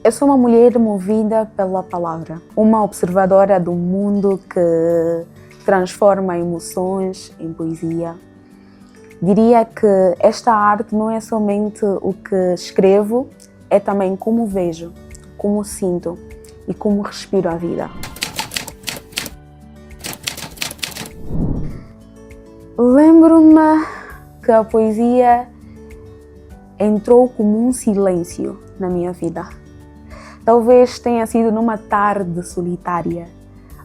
Eu sou uma mulher movida pela palavra, uma observadora do mundo que transforma emoções em poesia. Diria que esta arte não é somente o que escrevo, é também como vejo, como sinto e como respiro a vida. Lembro-me que a poesia entrou como um silêncio na minha vida. Talvez tenha sido numa tarde solitária.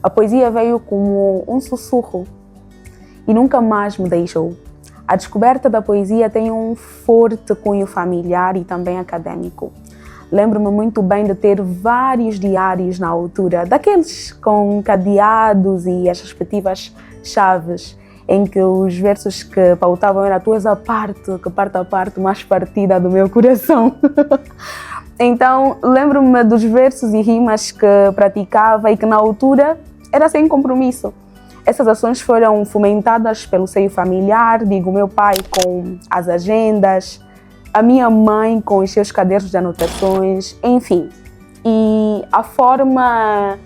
A poesia veio como um sussurro e nunca mais me deixou. A descoberta da poesia tem um forte cunho familiar e também acadêmico. Lembro-me muito bem de ter vários diários na altura, daqueles com cadeados e as respectivas chaves, em que os versos que pautavam era tu és a parte mais partida do meu coração. Então, lembro-me dos versos e rimas que praticava e que na altura era sem compromisso. Essas ações foram fomentadas pelo seio familiar, digo, meu pai com as agendas, a minha mãe com os seus cadernos de anotações, enfim. E a forma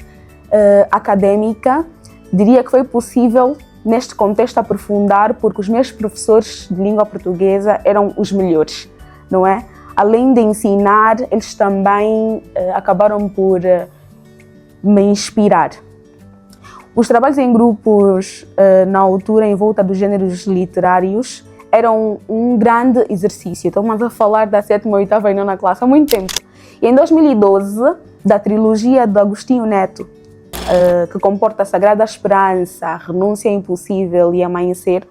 acadêmica, diria que foi possível neste contexto aprofundar porque os meus professores de língua portuguesa eram os melhores, não é? Além de ensinar, eles também acabaram por me inspirar. Os trabalhos em grupos, na altura, em volta dos gêneros literários, eram um grande exercício. Estamos a falar da 7ª, 8ª e 9ª classe há muito tempo. E em 2012, da trilogia de Agostinho Neto, que comporta a Sagrada Esperança, a Renúncia Impossível e Amanhecer,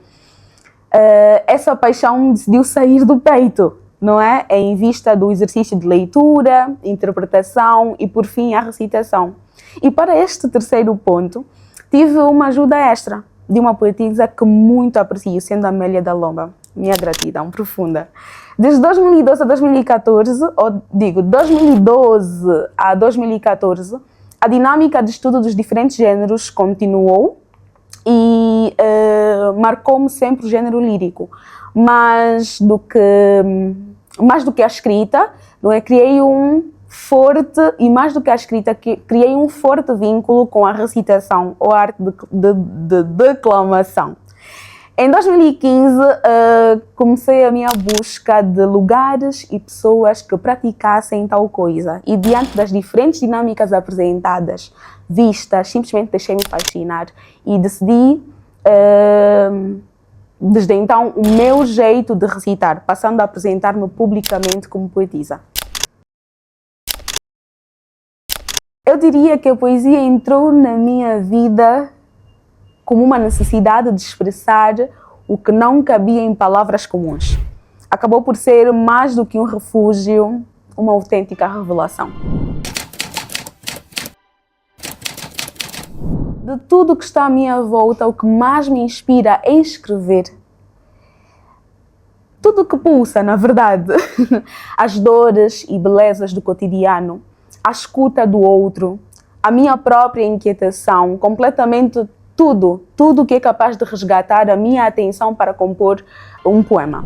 essa paixão decidiu sair do peito, não é? Em vista do exercício de leitura, interpretação e, por fim, a recitação. E para este terceiro ponto, tive uma ajuda extra de uma poetisa que muito aprecio, sendo Amélia da Lomba. Minha gratidão profunda. Desde 2012 a 2014, ou digo, 2012 a 2014, a dinâmica de estudo dos diferentes géneros continuou e marcou-me sempre o género lírico. Mais do que a escrita, não é? Criei um forte, e mais do que a escrita, criei um forte vínculo com a recitação ou a arte de declamação. Em 2015, comecei a minha busca de lugares e pessoas que praticassem tal coisa. E diante das diferentes dinâmicas apresentadas, vistas, simplesmente deixei-me fascinar e decidi, desde então, o meu jeito de recitar, passando a apresentar-me publicamente como poetisa. Eu diria que a poesia entrou na minha vida como uma necessidade de expressar o que não cabia em palavras comuns. Acabou por ser mais do que um refúgio, uma autêntica revelação. De tudo que está à minha volta, o que mais me inspira é escrever. Tudo que pulsa, na verdade. As dores e belezas do cotidiano, a escuta do outro, a minha própria inquietação, completamente tudo que é capaz de resgatar a minha atenção para compor um poema.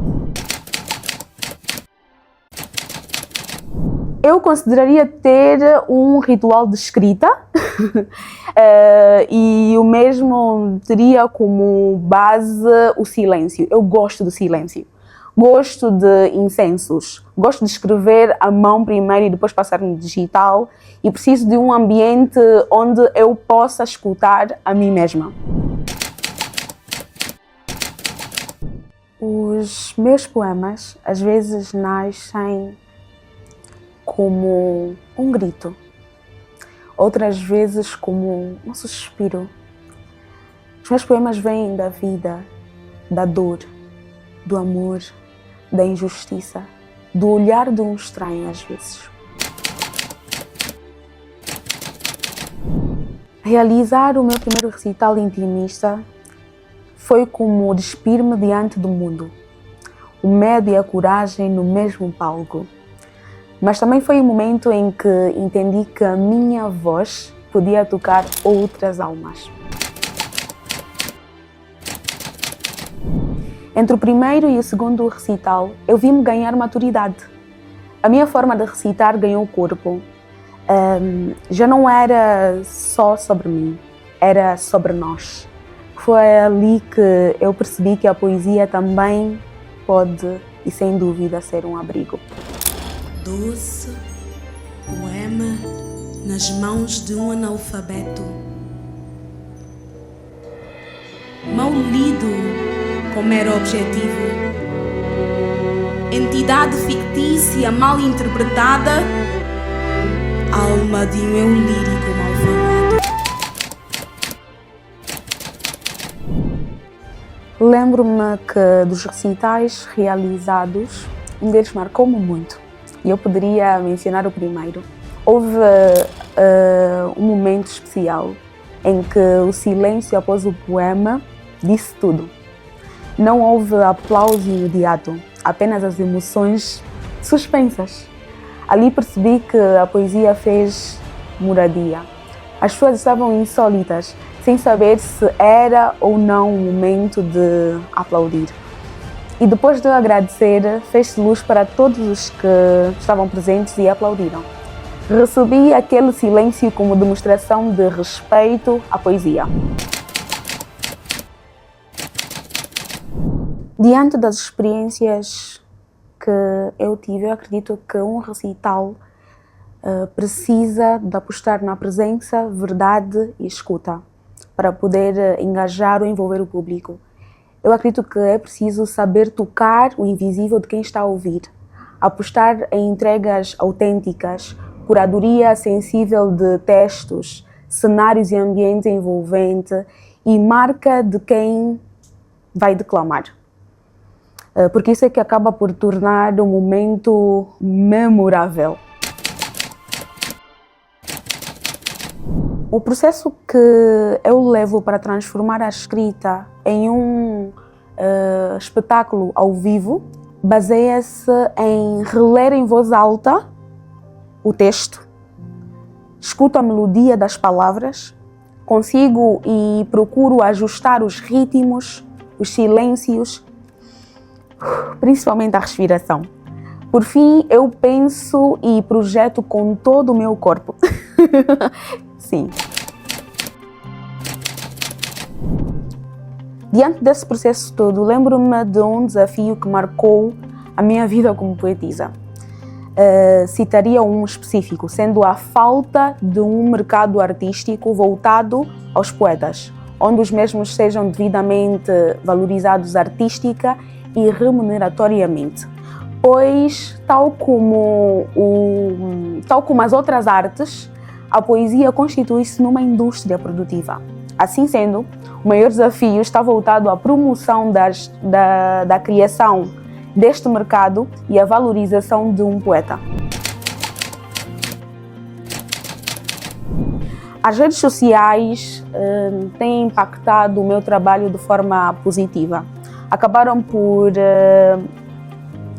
Eu consideraria ter um ritual de escrita e o mesmo teria como base o silêncio. Eu gosto do silêncio. Gosto de incensos, gosto de escrever à mão primeiro e depois passar no digital e preciso de um ambiente onde eu possa escutar a mim mesma. Os meus poemas às vezes nascem como um grito, outras vezes como um suspiro. Os meus poemas vêm da vida, da dor, do amor, da injustiça, do olhar de um estranho às vezes. Realizar o meu primeiro recital intimista foi como despir-me diante do mundo, o medo e a coragem no mesmo palco. Mas também foi o momento em que entendi que a minha voz podia tocar outras almas. Entre o primeiro e o segundo recital, eu vi-me ganhar maturidade. A minha forma de recitar ganhou corpo Já não era só sobre mim, era sobre nós. Foi ali que eu percebi que a poesia também pode e sem dúvida ser um abrigo. Doce poema nas mãos de um analfabeto, mal lido como era objetivo, entidade fictícia mal interpretada, alma de um eu lírico mal falado. Lembro-me que dos recitais realizados, um deles marcou-me muito. E eu poderia mencionar o primeiro. Houve um momento especial em que o silêncio após o poema disse tudo. Não houve aplauso imediato, apenas as emoções suspensas. Ali percebi que a poesia fez moradia. As pessoas estavam insólitas, sem saber se era ou não o momento de aplaudir. E depois de eu agradecer, fez-se luz para todos os que estavam presentes e aplaudiram. Recebi aquele silêncio como demonstração de respeito à poesia. Diante das experiências que eu tive, eu acredito que um recital precisa de apostar na presença, verdade e escuta para poder engajar ou envolver o público. Eu acredito que é preciso saber tocar o invisível de quem está a ouvir, apostar em entregas autênticas, curadoria sensível de textos, cenários e ambiente envolvente e marca de quem vai declamar. Porque isso é que acaba por tornar um momento memorável. O processo que eu levo para transformar a escrita em um espetáculo ao vivo baseia-se em reler em voz alta o texto, escuto a melodia das palavras, consigo e procuro ajustar os ritmos, os silêncios, principalmente a respiração. Por fim, eu penso e projeto com todo o meu corpo. Sim. Diante desse processo todo, lembro-me de um desafio que marcou a minha vida como poetisa. Citaria um específico, sendo a falta de um mercado artístico voltado aos poetas, onde os mesmos sejam devidamente valorizados artística e remuneratoriamente. Pois, tal como as outras artes, a poesia constitui-se numa indústria produtiva. Assim sendo, o maior desafio está voltado à promoção da criação deste mercado e à valorização de um poeta. As redes sociais têm impactado o meu trabalho de forma positiva. Acabaram por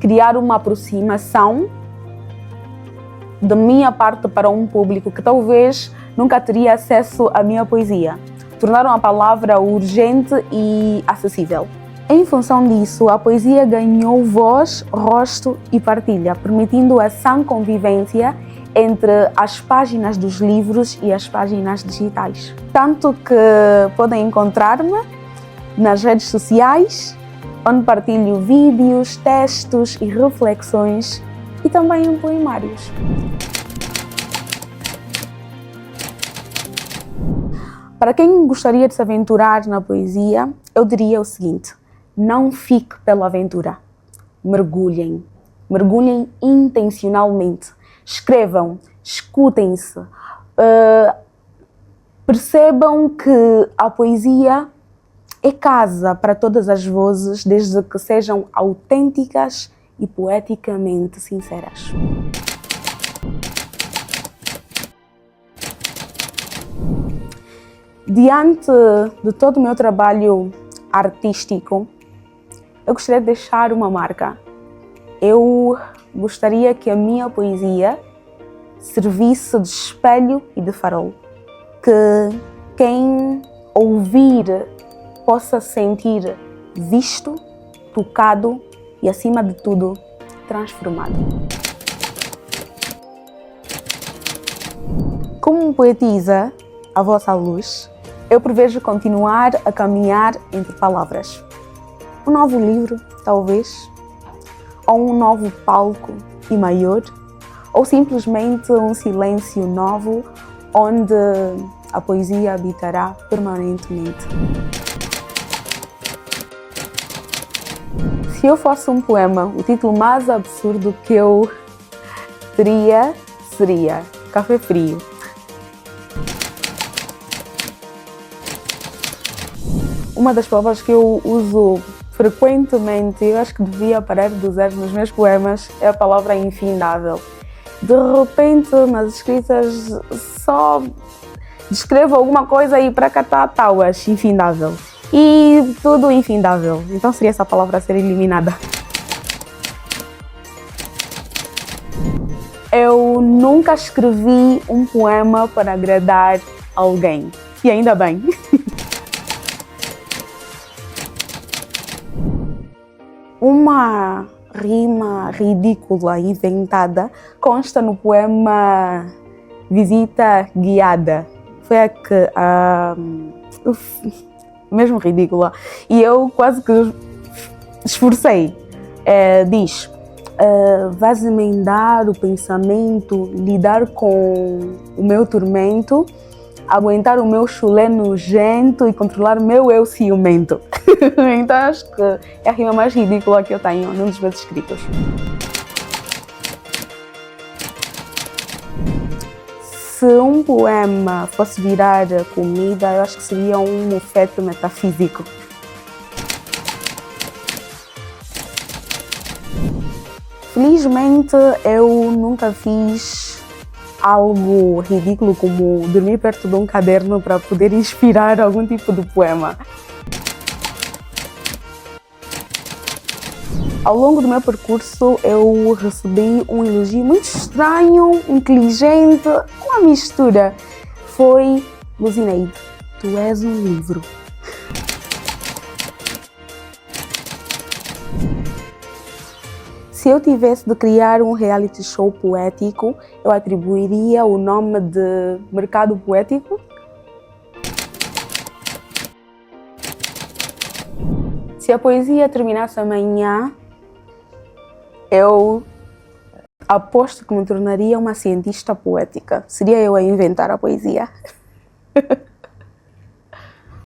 criar uma aproximação da minha parte para um público que talvez nunca teria acesso à minha poesia. Tornaram a palavra urgente e acessível. Em função disso, a poesia ganhou voz, rosto e partilha, permitindo a sã convivência entre as páginas dos livros e as páginas digitais. Tanto que podem encontrar-me nas redes sociais, onde partilho vídeos, textos e reflexões, e também em poemários. Para quem gostaria de se aventurar na poesia, eu diria o seguinte: não fique pela aventura, mergulhem. Mergulhem intencionalmente, escrevam, escutem-se, percebam que a poesia é casa para todas as vozes, desde que sejam autênticas e poeticamente sinceras. Diante de todo o meu trabalho artístico, eu gostaria de deixar uma marca. Eu gostaria que a minha poesia servisse de espelho e de farol. Que quem ouvir possa sentir visto, tocado e, acima de tudo, transformado. Como poetisa, à vossa luz, eu prevejo continuar a caminhar entre palavras. Um novo livro, talvez, ou um novo palco e maior, ou simplesmente um silêncio novo onde a poesia habitará permanentemente. Se eu fosse um poema, o título mais absurdo que eu teria seria Café Frio. Uma das palavras que eu uso frequentemente, eu acho que devia parar de usar nos meus poemas, é a palavra infindável. De repente, nas escritas, só descrevo alguma coisa e para cá está tauas, infindável. E tudo infindável. Então seria essa palavra a ser eliminada. Eu nunca escrevi um poema para agradar alguém. E ainda bem. Uma rima ridícula inventada consta no poema Visita Guiada. Foi a que... mesmo ridícula. E eu quase que esforcei. Diz, vais emendar o pensamento, lidar com o meu tormento, aguentar o meu chulé nojento e controlar o meu eu ciumento. Então acho que é a rima mais ridícula que eu tenho num dos meus escritos. Se um poema fosse virar comida, eu acho que seria um mofete metafísico. Felizmente, eu nunca fiz algo ridículo como dormir perto de um caderno para poder inspirar algum tipo de poema. Ao longo do meu percurso, eu recebi um elogio muito estranho, inteligente, uma mistura. Foi: Luzineide, tu és um livro. Se eu tivesse de criar um reality show poético, eu atribuiria o nome de Mercado Poético. Se a poesia terminasse amanhã, eu aposto que me tornaria uma cientista poética. Seria eu a inventar a poesia.